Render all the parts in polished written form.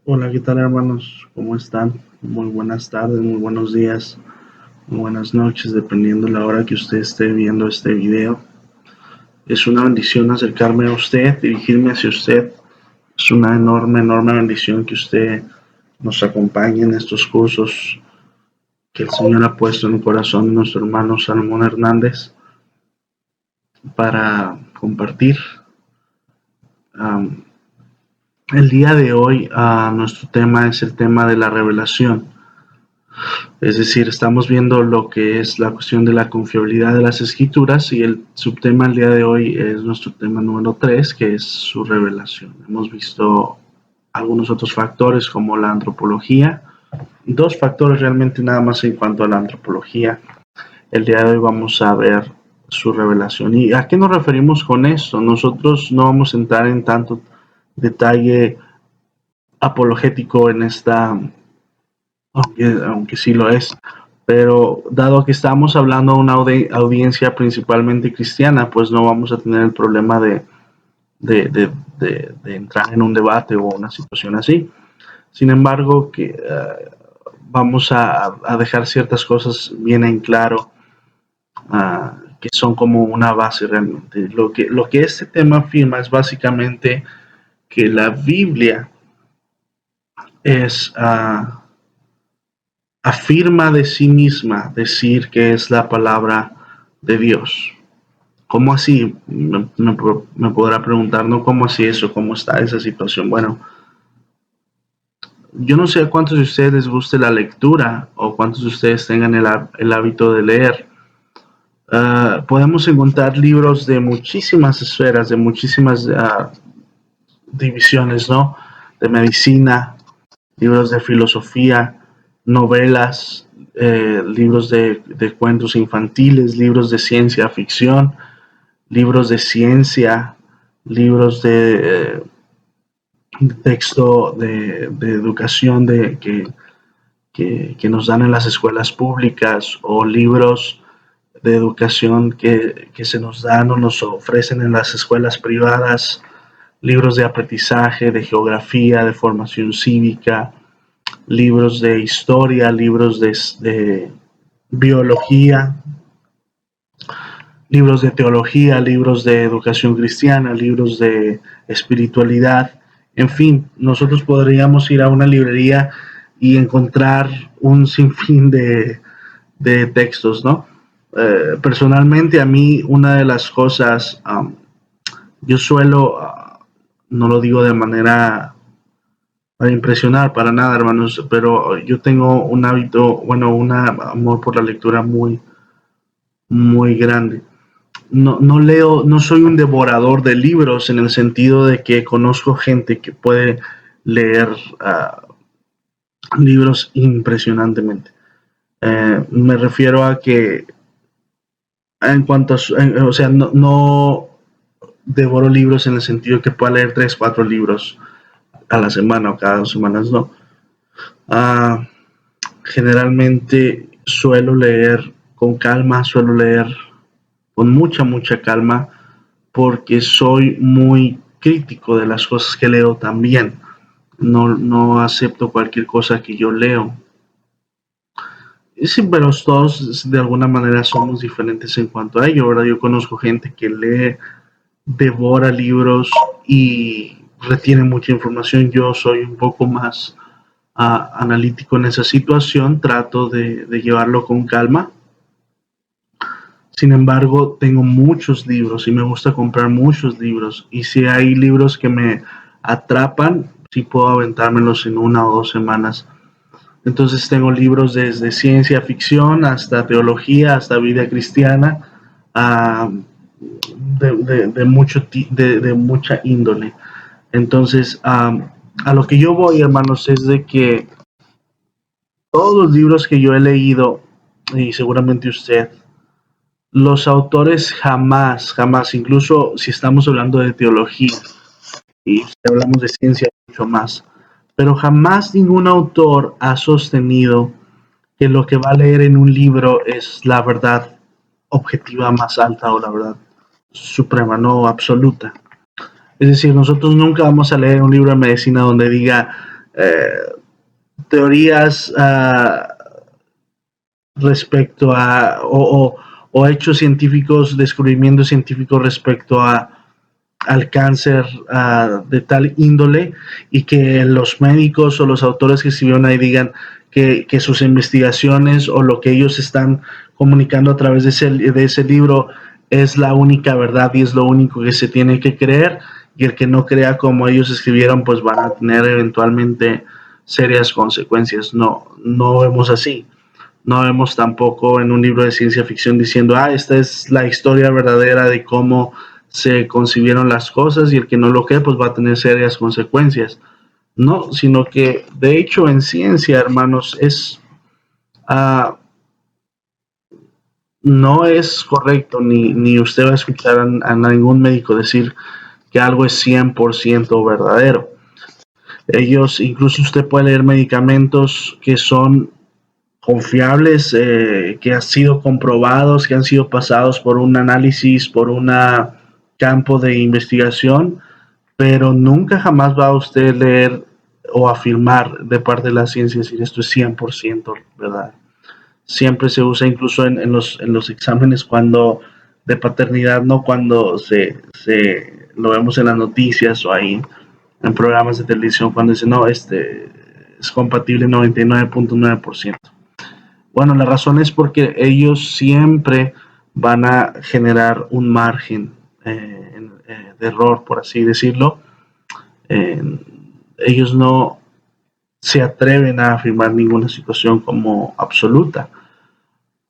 Hola, ¿qué tal hermanos? ¿Cómo están? Muy buenas tardes, muy buenos días, muy buenas noches, dependiendo de la hora que usted esté viendo este video. Es una bendición acercarme a usted, dirigirme hacia usted. Es una enorme, enorme bendición que usted nos acompañe en estos cursos que el Señor ha puesto en el corazón de nuestro hermano Salomón Hernández para compartir. Um, el día de hoy nuestro tema es el tema de la revelación. Es decir, estamos viendo lo que es la cuestión de la confiabilidad de las escrituras y el subtema el día de hoy es nuestro tema número 3, que es su revelación. Hemos visto algunos otros factores como la antropología, dos factores realmente nada más en cuanto a la antropología. El día de hoy vamos a ver su revelación. ¿Y a qué nos referimos con esto? Nosotros no vamos a entrar en tanto detalle apologético en esta, aunque sí lo es, pero dado que estamos hablando de una audiencia principalmente cristiana, pues no vamos a tener el problema de, de, de entrar en un debate o una situación así. Sin embargo, vamos a dejar ciertas cosas bien en claro, que son como una base realmente. Lo que este tema afirma es básicamente que la Biblia es... afirma de sí misma decir que es la palabra de Dios. ¿Cómo así? Me podrá preguntar, ¿no? ¿Cómo así eso? ¿Cómo está esa situación? Bueno, yo no sé a cuántos de ustedes les guste la lectura o cuántos de ustedes tengan el hábito de leer. Podemos encontrar libros de muchísimas esferas, de muchísimas divisiones, ¿no? De medicina, libros de filosofía, novelas, libros de cuentos infantiles, libros de ciencia ficción, libros de ciencia, libros de texto de educación que nos dan en las escuelas públicas o libros de educación que se nos dan o nos ofrecen en las escuelas privadas, libros de aprendizaje, de geografía, de formación cívica, libros de historia, libros de biología, libros de teología, libros de educación cristiana, libros de espiritualidad. En fin, nosotros podríamos ir a una librería y encontrar un sinfín de textos, ¿no? Personalmente, a mí una de las cosas, yo suelo, no lo digo de manera para impresionar, para nada, hermanos, pero yo tengo un hábito, bueno, un amor por la lectura muy, muy grande. No leo, no soy un devorador de libros en el sentido de que conozco gente que puede leer libros impresionantemente. Me refiero a que en cuanto a, o sea, no devoro libros en el sentido que pueda leer 3, 4 libros a la semana o cada 2 semanas, no. Uh, Generalmente suelo leer con calma, suelo leer con mucha, mucha calma, porque soy muy crítico de las cosas que leo también. No acepto cualquier cosa que yo leo. Sí, pero todos de alguna manera somos diferentes en cuanto a ello, ¿verdad? Yo conozco gente que lee, devora libros y retiene mucha información. Yo soy un poco más analítico en esa situación, trato de llevarlo con calma. Sin embargo, tengo muchos libros y me gusta comprar muchos libros. Y si hay libros que me atrapan, sí puedo aventármelos en 1 o 2 semanas. Entonces tengo libros desde ciencia ficción hasta teología, hasta vida cristiana, uh, de mucha índole. Entonces, a lo que yo voy, hermanos, es de que todos los libros que yo he leído, y seguramente usted, los autores jamás, jamás, incluso si estamos hablando de teología y si hablamos de ciencia mucho más, pero jamás ningún autor ha sostenido que lo que va a leer en un libro es la verdad objetiva más alta o la verdad suprema, no absoluta. Es decir, nosotros nunca vamos a leer un libro de medicina donde diga teorías respecto a o hechos científicos, descubrimientos científicos respecto al cáncer de tal índole, y que los médicos o los autores que escribieron ahí digan que sus investigaciones o lo que ellos están comunicando a través de ese libro es la única verdad y es lo único que se tiene que creer, y el que no crea como ellos escribieron pues van a tener eventualmente serias consecuencias. No vemos así. No vemos tampoco en un libro de ciencia ficción diciendo, esta es la historia verdadera de cómo se concibieron las cosas y el que no lo cree pues va a tener serias consecuencias. No, sino que de hecho en ciencia, hermanos, no es correcto, ni usted va a escuchar a ningún médico decir que algo es 100% verdadero. Ellos, incluso usted puede leer medicamentos que son confiables, que han sido comprobados, que han sido pasados por un análisis, por un campo de investigación, pero nunca jamás va a usted leer o afirmar de parte de la ciencia decir esto es 100% verdad. Siempre se usa incluso en los exámenes cuando de paternidad, no cuando lo vemos en las noticias o ahí en programas de televisión cuando dicen no, es compatible 99.9%. Bueno, la razón es porque ellos siempre van a generar un margen de error, por así decirlo. Ellos no se atreven a afirmar ninguna situación como absoluta.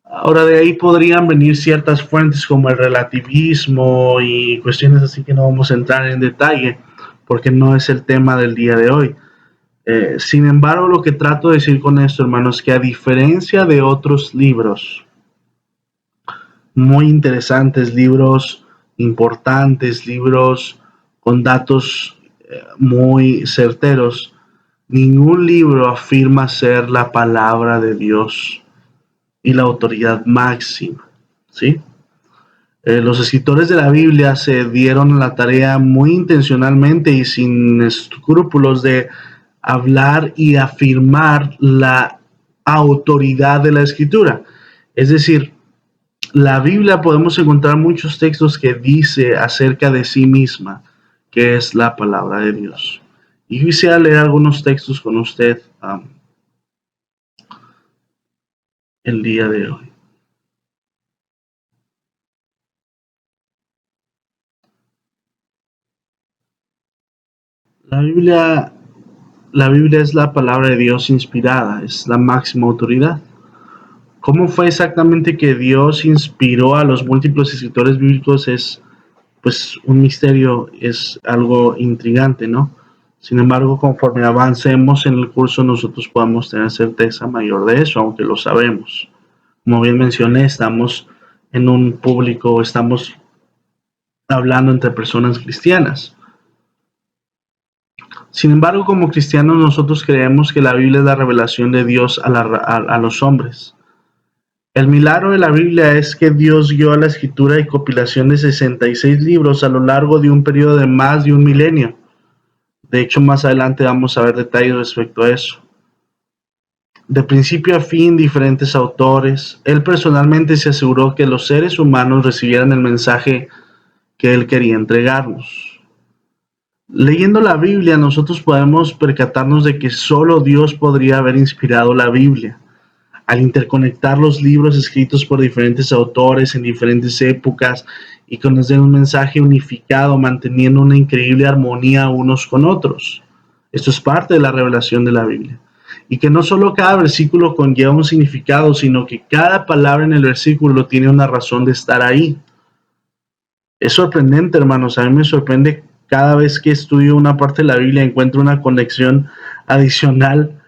Ahora, de ahí podrían venir ciertas fuentes como el relativismo y cuestiones así que no vamos a entrar en detalle porque no es el tema del día de hoy. Sin embargo, lo que trato de decir con esto, hermanos, es que a diferencia de otros libros muy interesantes, libros importantes, libros con datos muy certeros, ningún libro afirma ser la palabra de Dios y la autoridad máxima, ¿sí? Los escritores de la Biblia se dieron la tarea muy intencionalmente y sin escrúpulos de hablar y afirmar la autoridad de la escritura. Es decir, la Biblia podemos encontrar muchos textos que dice acerca de sí misma, que es la palabra de Dios. Y quisiera leer algunos textos con usted el día de hoy. La Biblia es la palabra de Dios inspirada, es la máxima autoridad. ¿Cómo fue exactamente que Dios inspiró a los múltiples escritores bíblicos? Es pues un misterio, es algo intrigante, ¿no? Sin embargo, conforme avancemos en el curso, nosotros podemos tener certeza mayor de eso, aunque lo sabemos. Como bien mencioné, estamos en un público, estamos hablando entre personas cristianas. Sin embargo, como cristianos, nosotros creemos que la Biblia es la revelación de Dios a los hombres. El milagro de la Biblia es que Dios guió a la escritura y compilación de 66 libros a lo largo de un periodo de más de un milenio. De hecho, más adelante vamos a ver detalles respecto a eso. De principio a fin, diferentes autores. Él personalmente se aseguró que los seres humanos recibieran el mensaje que él quería entregarnos. Leyendo la Biblia, nosotros podemos percatarnos de que solo Dios podría haber inspirado la Biblia. Al interconectar los libros escritos por diferentes autores en diferentes épocas y conocer un mensaje unificado, manteniendo una increíble armonía unos con otros. Esto es parte de la revelación de la Biblia. Y que no solo cada versículo conlleva un significado, sino que cada palabra en el versículo tiene una razón de estar ahí. Es sorprendente, hermanos. A mí me sorprende cada vez que estudio una parte de la Biblia, encuentro una conexión adicional,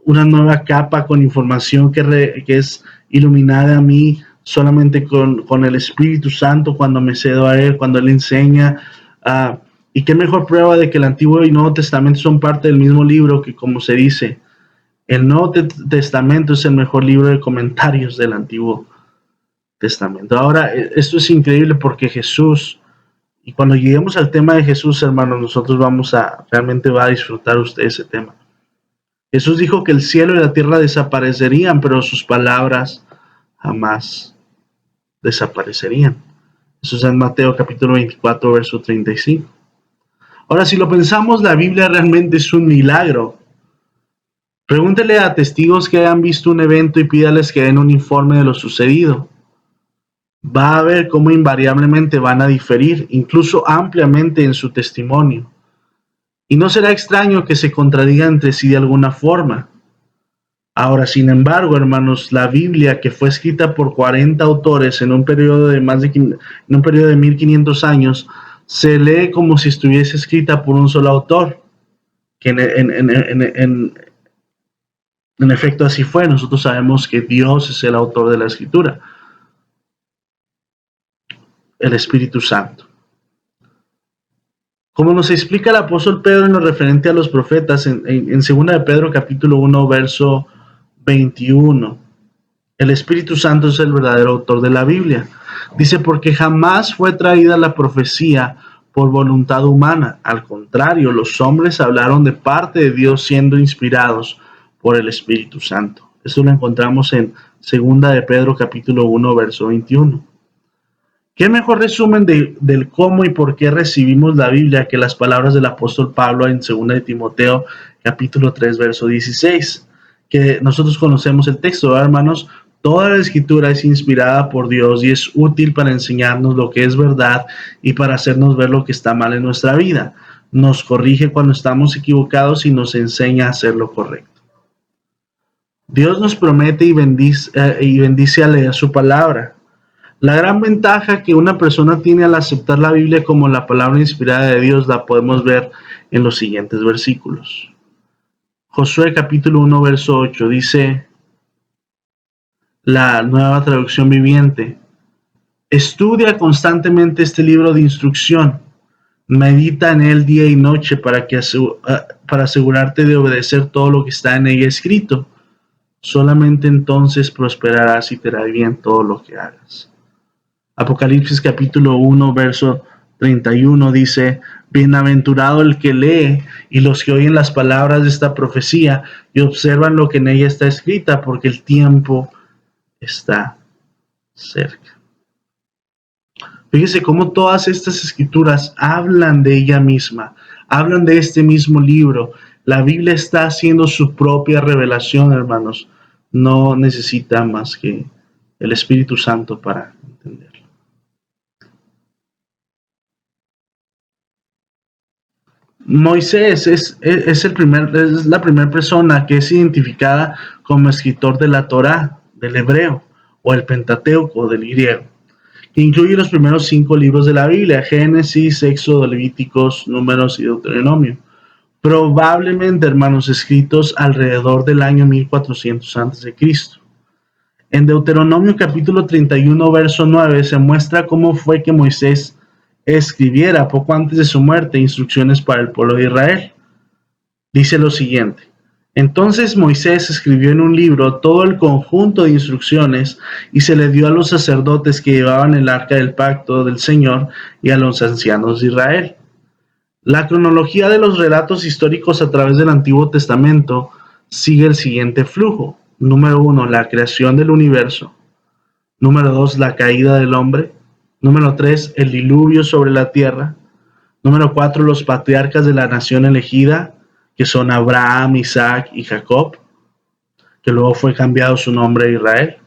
una nueva capa con información que es iluminada a mí solamente con el Espíritu Santo cuando me cedo a Él, cuando Él enseña. Y qué mejor prueba de que el Antiguo y Nuevo Testamento son parte del mismo libro, que como se dice, el Nuevo Testamento es el mejor libro de comentarios del Antiguo Testamento. Ahora, esto es increíble porque Jesús, y cuando lleguemos al tema de Jesús, hermanos, nosotros realmente va a disfrutar usted ese tema. Jesús dijo que el cielo y la tierra desaparecerían, pero sus palabras jamás desaparecerían. Eso es en Mateo capítulo 24, verso 35. Ahora, si lo pensamos, la Biblia realmente es un milagro. Pregúntele a testigos que hayan visto un evento y pídales que den un informe de lo sucedido. Va a ver cómo invariablemente van a diferir, incluso ampliamente en su testimonio. Y no será extraño que se contradigan entre sí de alguna forma. Ahora, sin embargo, hermanos, la Biblia, que fue escrita por 40 autores en un periodo de en un periodo de 1500 años, se lee como si estuviese escrita por un solo autor, que en efecto así fue. Nosotros sabemos que Dios es el autor de la Escritura, el Espíritu Santo. Como nos explica el apóstol Pedro en lo referente a los profetas, en 2 de Pedro capítulo 1, verso 21, el Espíritu Santo es el verdadero autor de la Biblia. Dice, porque jamás fue traída la profecía por voluntad humana. Al contrario, los hombres hablaron de parte de Dios siendo inspirados por el Espíritu Santo. Esto lo encontramos en 2 de Pedro capítulo 1, verso 21. ¿Qué mejor resumen del cómo y por qué recibimos la Biblia que las palabras del apóstol Pablo en 2 de Timoteo capítulo 3, verso 16? Que nosotros conocemos el texto, ¿verdad, hermanos? Toda la escritura es inspirada por Dios y es útil para enseñarnos lo que es verdad y para hacernos ver lo que está mal en nuestra vida. Nos corrige cuando estamos equivocados y nos enseña a hacer lo correcto. Dios nos promete y bendice al leer su palabra. La gran ventaja que una persona tiene al aceptar la Biblia como la palabra inspirada de Dios la podemos ver en los siguientes versículos. Josué capítulo 1, verso 8 dice la Nueva Traducción Viviente: estudia constantemente este libro de instrucción, medita en él día y noche para asegurarte de obedecer todo lo que está en ella escrito. Solamente entonces prosperarás y te hará bien todo lo que hagas. Apocalipsis capítulo 1, verso 31 dice: bienaventurado el que lee y los que oyen las palabras de esta profecía y observan lo que en ella está escrita, porque el tiempo está cerca. Fíjese cómo todas estas escrituras hablan de ella misma, hablan de este mismo libro. La Biblia está haciendo su propia revelación, hermanos. No necesita más que el Espíritu Santo para entenderlo. Moisés es la primera persona que es identificada como escritor de la Torá, del hebreo, o el Pentateuco, del griego, que incluye los primeros 5 libros de la Biblia: Génesis, Éxodo, Levíticos, Números y Deuteronomio. Probablemente, hermanos, escritos alrededor del año 1400 a.C. En Deuteronomio capítulo 31, verso 9, se muestra cómo fue que Moisés escribiera poco antes de su muerte instrucciones para el pueblo de Israel. Dice lo siguiente: entonces Moisés escribió en un libro todo el conjunto de instrucciones y se le dio a los sacerdotes que llevaban el arca del pacto del Señor y a los ancianos de Israel. La cronología de los relatos históricos a través del Antiguo Testamento sigue el siguiente flujo. Número 1, la creación del universo. Número 2, la caída del hombre. Número 3, el diluvio sobre la tierra. Número 4, los patriarcas de la nación elegida, que son Abraham, Isaac y Jacob, que luego fue cambiado su nombre a Israel.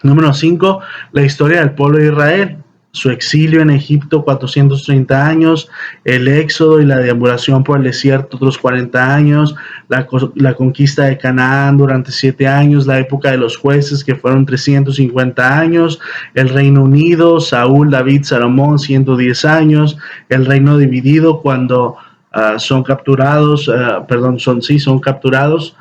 Número 5, la historia del pueblo de Israel, su exilio en Egipto 430 años, el éxodo y la deambulación por el desierto otros 40 años, la conquista de Canaán durante 7 años, la época de los jueces que fueron 350 años, el Reino Unido, Saúl, David, Salomón 110 años, el reino dividido cuando son capturados, son capturados,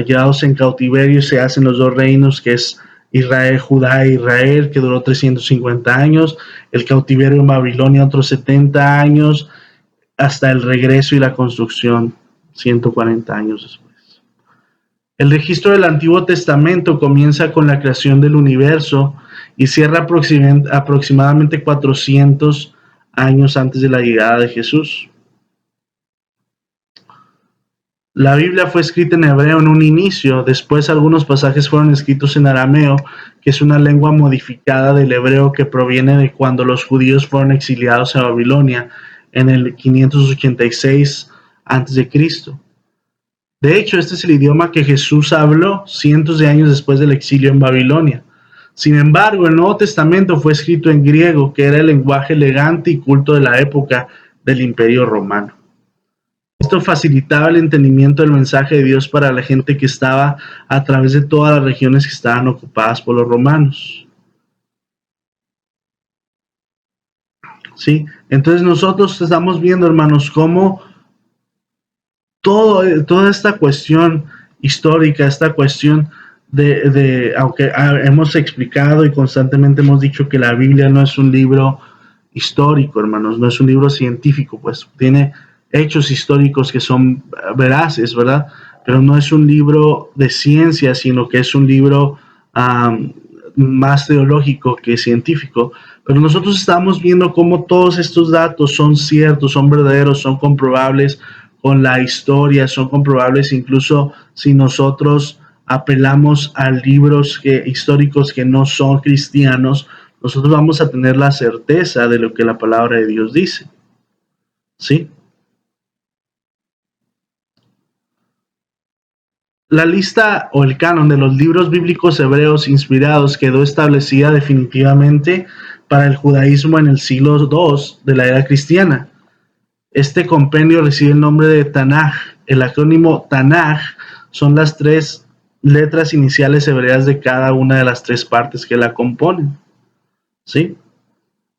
llevados en cautiverio y se hacen los 2 reinos, que es Israel, Judá e Israel, que duró 350 años, el cautiverio en Babilonia otros 70 años, hasta el regreso y la construcción 140 años después. El registro del Antiguo Testamento comienza con la creación del universo y cierra aproximadamente 400 años antes de la llegada de Jesús. La Biblia fue escrita en hebreo en un inicio, después algunos pasajes fueron escritos en arameo, que es una lengua modificada del hebreo que proviene de cuando los judíos fueron exiliados a Babilonia en el 586 a.C. De hecho, este es el idioma que Jesús habló cientos de años después del exilio en Babilonia. Sin embargo, el Nuevo Testamento fue escrito en griego, que era el lenguaje elegante y culto de la época del Imperio Romano. Esto facilitaba el entendimiento del mensaje de Dios para la gente que estaba a través de todas las regiones que estaban ocupadas por los romanos. ¿Sí? Entonces nosotros estamos viendo, hermanos, cómo toda esta cuestión histórica, esta cuestión aunque hemos explicado y constantemente hemos dicho que la Biblia no es un libro histórico, hermanos, no es un libro científico, pues tiene hechos históricos que son veraces, ¿verdad? Pero no es un libro de ciencia, sino que es un libro más teológico que científico. Pero nosotros estamos viendo cómo todos estos datos son ciertos, son verdaderos, son comprobables con la historia, son comprobables incluso si nosotros apelamos a libros históricos que no son cristianos, nosotros vamos a tener la certeza de lo que la palabra de Dios dice. ¿Sí? La lista o el canon de los libros bíblicos hebreos inspirados quedó establecida definitivamente para el judaísmo en el siglo II de la era cristiana. Este compendio recibe el nombre de Tanaj. El acrónimo Tanaj son las 3 letras iniciales hebreas de cada una de las 3 partes que la componen. ¿Sí?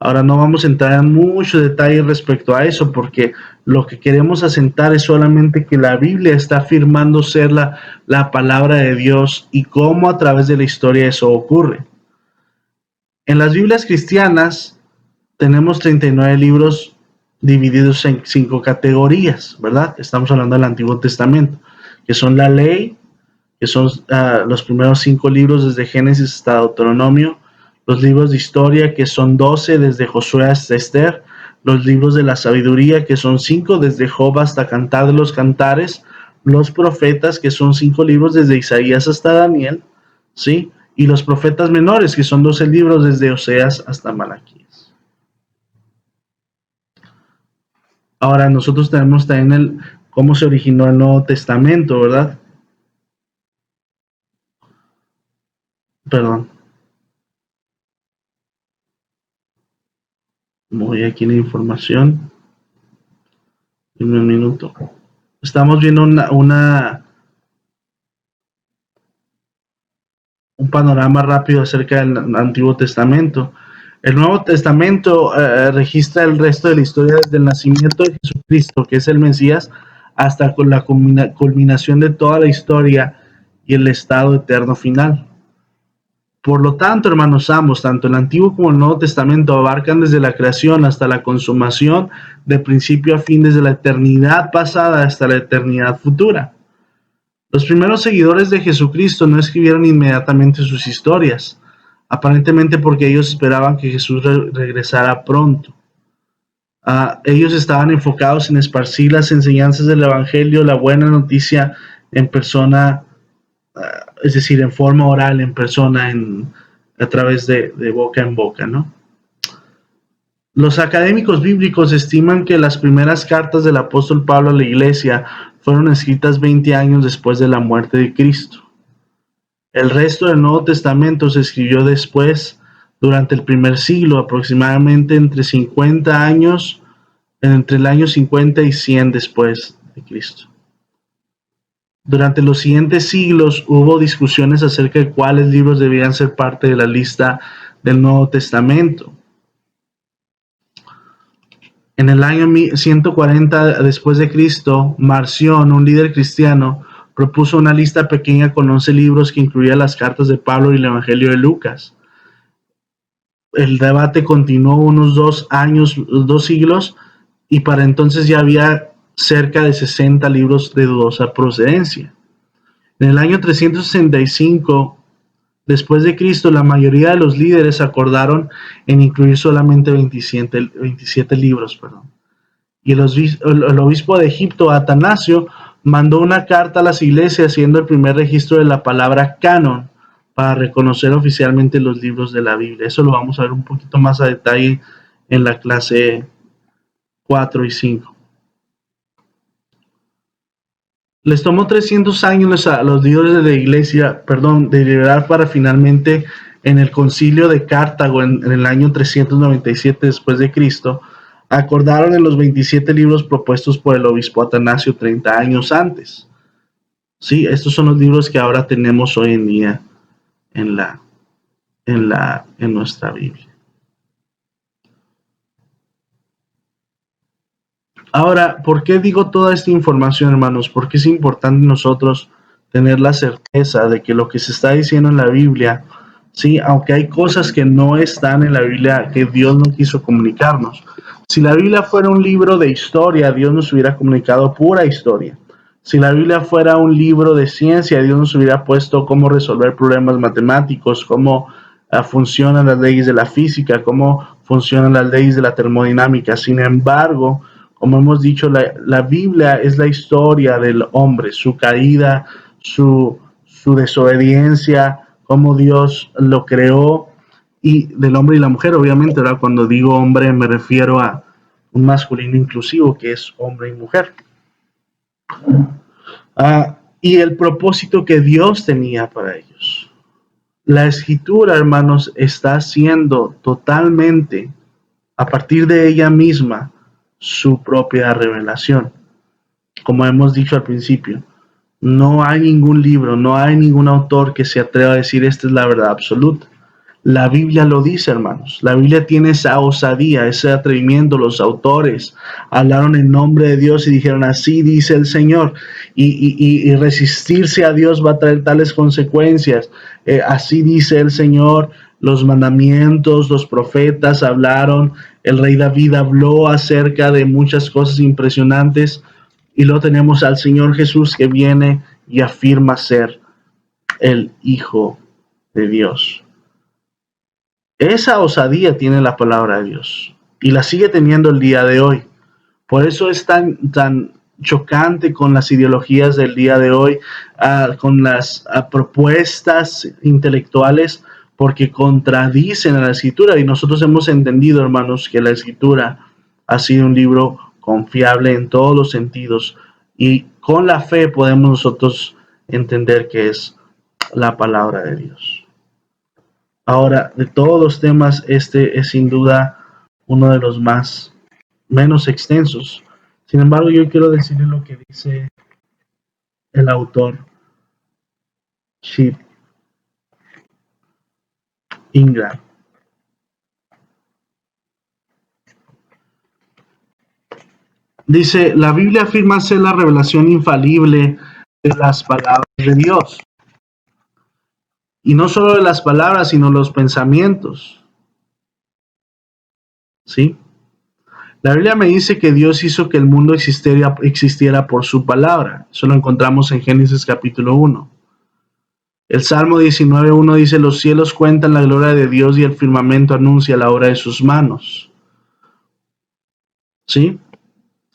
Ahora no vamos a entrar en mucho detalle respecto a eso porque lo que queremos asentar es solamente que la Biblia está afirmando ser la palabra de Dios y cómo a través de la historia eso ocurre. En las Biblias cristianas tenemos 39 libros divididos en 5 categorías, ¿verdad? Estamos hablando del Antiguo Testamento, que son la ley, que son los primeros 5 libros desde Génesis hasta Deuteronomio, los libros de historia, que son 12 desde Josué hasta Esther, los libros de la sabiduría, que son 5 desde Job hasta Cantar de los Cantares, los profetas, que son 5 libros desde Isaías hasta Daniel, ¿sí? Y los profetas menores, que son 12 libros desde Oseas hasta Malaquías. Ahora nosotros tenemos también cómo se originó el Nuevo Testamento, ¿verdad? Perdón. Voy aquí en la información. Dime un minuto. Estamos viendo un panorama rápido acerca del Antiguo Testamento. El Nuevo Testamento registra el resto de la historia desde el nacimiento de Jesucristo, que es el Mesías, hasta con la culminación de toda la historia y el estado eterno final. Por lo tanto, hermanos, ambos, tanto el Antiguo como el Nuevo Testamento, abarcan desde la creación hasta la consumación, de principio a fin, desde la eternidad pasada hasta la eternidad futura. Los primeros seguidores de Jesucristo no escribieron inmediatamente sus historias, aparentemente porque ellos esperaban que Jesús regresara pronto. Ellos estaban enfocados en esparcir las enseñanzas del Evangelio, la buena noticia en persona, es decir, en forma oral, en persona, a través de boca en boca, ¿no? Los académicos bíblicos estiman que las primeras cartas del apóstol Pablo a la iglesia fueron escritas 20 años después de la muerte de Cristo. El resto del Nuevo Testamento se escribió después, durante el primer siglo, aproximadamente entre el año 50 y 100 después de Cristo. Durante los siguientes siglos hubo discusiones acerca de cuáles libros debían ser parte de la lista del Nuevo Testamento. En el año 140 después de Cristo, Marción, un líder cristiano, propuso una lista pequeña con 11 libros que incluía las cartas de Pablo y el Evangelio de Lucas. El debate continuó unos 2 siglos, y para entonces ya había cerca de 60 libros de dudosa procedencia. En el año 365 después de Cristo, la mayoría de los líderes acordaron en incluir solamente 27 libros. Y el obispo de Egipto, Atanasio, mandó una carta a las iglesias siendo el primer registro de la palabra canon para reconocer oficialmente los libros de la Biblia. Eso lo vamos a ver un poquito más a detalle en la clase 4 y 5. Les tomó 300 años a los líderes de la iglesia, deliberar para finalmente en el concilio de Cartago en el año 397 después de Cristo, acordaron en los 27 libros propuestos por el obispo Atanasio 30 años antes. Sí, estos son los libros que ahora tenemos hoy en día en nuestra Biblia. Ahora, ¿por qué digo toda esta información, hermanos? Porque es importante nosotros tener la certeza de que lo que se está diciendo en la Biblia, sí, aunque hay cosas que no están en la Biblia que Dios no quiso comunicarnos. Si la Biblia fuera un libro de historia, Dios nos hubiera comunicado pura historia. Si la Biblia fuera un libro de ciencia, Dios nos hubiera puesto cómo resolver problemas matemáticos, cómo funcionan las leyes de la física, cómo funcionan las leyes de la termodinámica. Sin embargo, como hemos dicho, la Biblia es la historia del hombre, su caída, su desobediencia, cómo Dios lo creó, y del hombre y la mujer, obviamente, ¿verdad? Cuando digo hombre me refiero a un masculino inclusivo que es hombre y mujer. Y el propósito que Dios tenía para ellos. La escritura, hermanos, está siendo totalmente, a partir de ella misma, su propia revelación. Como hemos dicho al principio, no hay ningún libro, no hay ningún autor que se atreva a decir esta es la verdad absoluta. La Biblia lo dice, hermanos. La Biblia tiene esa osadía, ese atrevimiento. Los autores hablaron en nombre de Dios y dijeron, así dice el Señor. Y resistirse a Dios va a traer tales consecuencias. Así dice el Señor. Los mandamientos, los profetas hablaron. El rey David habló acerca de muchas cosas impresionantes. Y luego tenemos al Señor Jesús que viene y afirma ser el Hijo de Dios. Esa osadía tiene la palabra de Dios y la sigue teniendo el día de hoy. Por eso es tan chocante con las ideologías del día de hoy, con las propuestas intelectuales, porque contradicen a la Escritura. Y nosotros hemos entendido, hermanos, que la Escritura ha sido un libro confiable en todos los sentidos. Y con la fe podemos nosotros entender que es la palabra de Dios. Ahora, de todos los temas, este es sin duda uno de los menos extensos. Sin embargo, yo quiero decirle lo que dice el autor Chip Ingram. Dice, la Biblia afirma ser la revelación infalible de las palabras de Dios. Y no solo de las palabras, sino los pensamientos. ¿Sí? La Biblia me dice que Dios hizo que el mundo existiera por su palabra. Eso lo encontramos en Génesis capítulo 1. El Salmo 19:1 dice, los cielos cuentan la gloria de Dios y el firmamento anuncia la obra de sus manos. ¿Sí?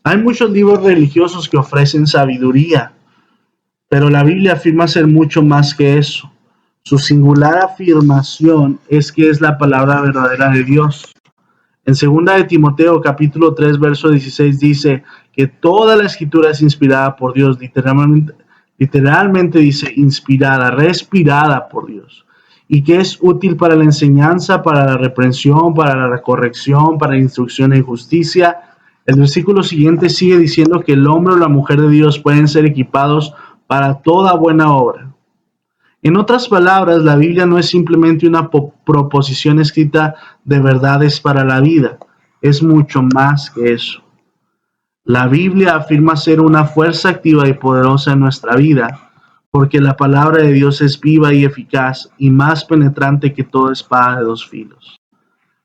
Hay muchos libros religiosos que ofrecen sabiduría, pero la Biblia afirma ser mucho más que eso. Su singular afirmación es que es la palabra verdadera de Dios. En 2 de Timoteo capítulo 3 verso 16 dice que toda la escritura es inspirada por Dios, literalmente dice inspirada, respirada por Dios, y que es útil para la enseñanza, para la reprensión, para la corrección, para la instrucción en justicia. El versículo siguiente sigue diciendo que el hombre o la mujer de Dios pueden ser equipados para toda buena obra. En otras palabras, la Biblia no es simplemente una proposición escrita de verdades para la vida, es mucho más que eso. La Biblia afirma ser una fuerza activa y poderosa en nuestra vida, porque la palabra de Dios es viva y eficaz y más penetrante que toda espada de dos filos.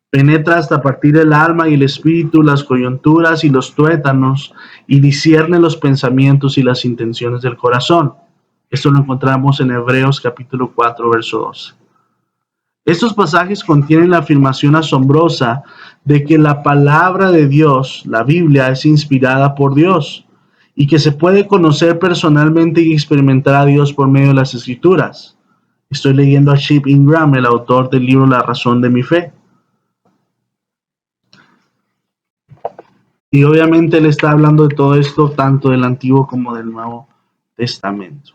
Penetra hasta partir el alma y el espíritu, las coyunturas y los tuétanos, y discierne los pensamientos y las intenciones del corazón. Esto lo encontramos en Hebreos capítulo 4, verso 12. Estos pasajes contienen la afirmación asombrosa de que la palabra de Dios, la Biblia, es inspirada por Dios y que se puede conocer personalmente y experimentar a Dios por medio de las Escrituras. Estoy leyendo a Chip Ingram, el autor del libro La razón de mi fe. Y obviamente él está hablando de todo esto, tanto del Antiguo como del Nuevo Testamento.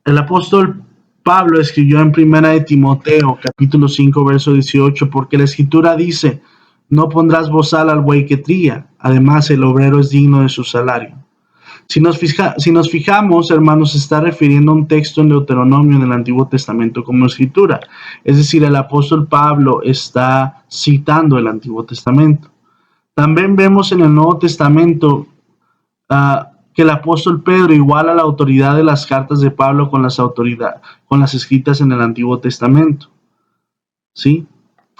El apóstol Pablo escribió en 1 de Timoteo, capítulo 5, verso 18, porque la Escritura dice, no pondrás bozal al buey que trilla, además el obrero es digno de su salario. Si nos fijamos, hermanos, se está refiriendo a un texto en Deuteronomio en el Antiguo Testamento como escritura. Es decir, el apóstol Pablo está citando el Antiguo Testamento. También vemos en el Nuevo Testamento que el apóstol Pedro iguala la autoridad de las cartas de Pablo con las escritas en el Antiguo Testamento. ¿Sí?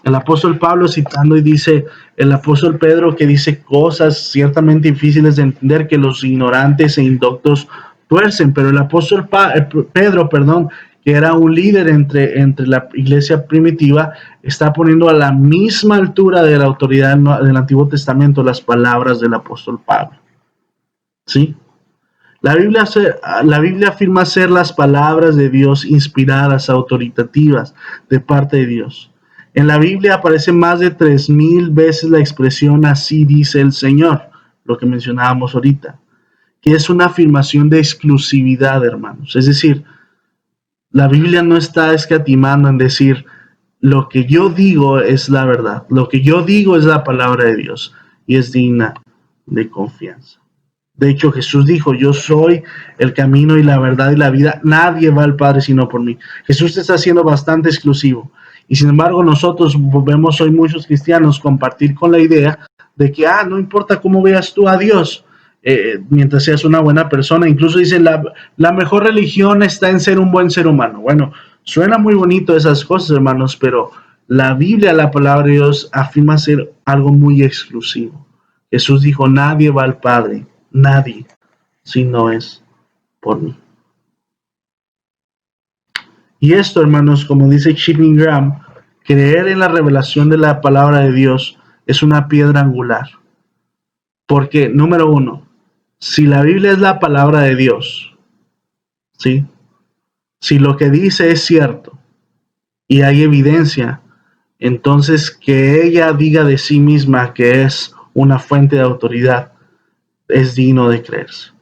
El apóstol Pablo citando y dice, el apóstol Pedro que dice cosas ciertamente difíciles de entender que los ignorantes e indoctos tuercen, pero el apóstol Pedro, que era un líder entre la iglesia primitiva, está poniendo a la misma altura de la autoridad del Antiguo Testamento las palabras del apóstol Pablo. ¿Sí? La Biblia afirma ser las palabras de Dios inspiradas, autoritativas, de parte de Dios. En la Biblia aparece más de 3000 veces la expresión así dice el Señor, lo que mencionábamos ahorita, que es una afirmación de exclusividad, hermanos. Es decir, la Biblia no está escatimando en decir lo que yo digo es la verdad, lo que yo digo es la palabra de Dios y es digna de confianza. De hecho, Jesús dijo, yo soy el camino y la verdad y la vida. Nadie va al Padre sino por mí. Jesús te está siendo bastante exclusivo. Y sin embargo, nosotros vemos hoy muchos cristianos compartir con la idea de que, no importa cómo veas tú a Dios, mientras seas una buena persona. Incluso dicen, la mejor religión está en ser un buen ser humano. Bueno, suena muy bonito esas cosas, hermanos, pero la Biblia, la palabra de Dios, afirma ser algo muy exclusivo. Jesús dijo, nadie va al Padre. Nadie, si no es por mí. Y esto, hermanos, como dice Chip Ingram, creer en la revelación de la palabra de Dios es una piedra angular. Porque, número uno, si la Biblia es la palabra de Dios, ¿sí? Si lo que dice es cierto y hay evidencia, entonces que ella diga de sí misma que es una fuente de autoridad es digno de creerse.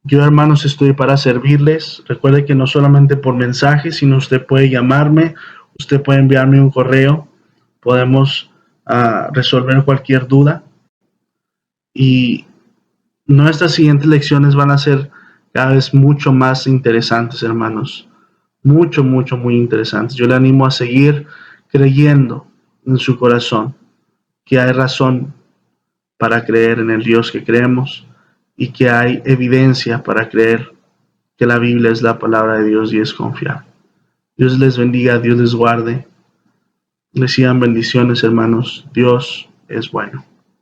Yo, hermanos, estoy para servirles. Recuerde que no solamente por mensaje, sino usted puede llamarme, usted puede enviarme un correo, podemos resolver cualquier duda. Y nuestras siguientes lecciones van a ser cada vez mucho más interesantes, hermanos. Mucho, mucho, muy interesantes. Yo le animo a seguir creyendo en su corazón que hay razón para creer en el Dios que creemos y que hay evidencia para creer que la Biblia es la palabra de Dios y es confiable. Dios les bendiga, Dios les guarde. Reciban bendiciones, hermanos. Dios es bueno.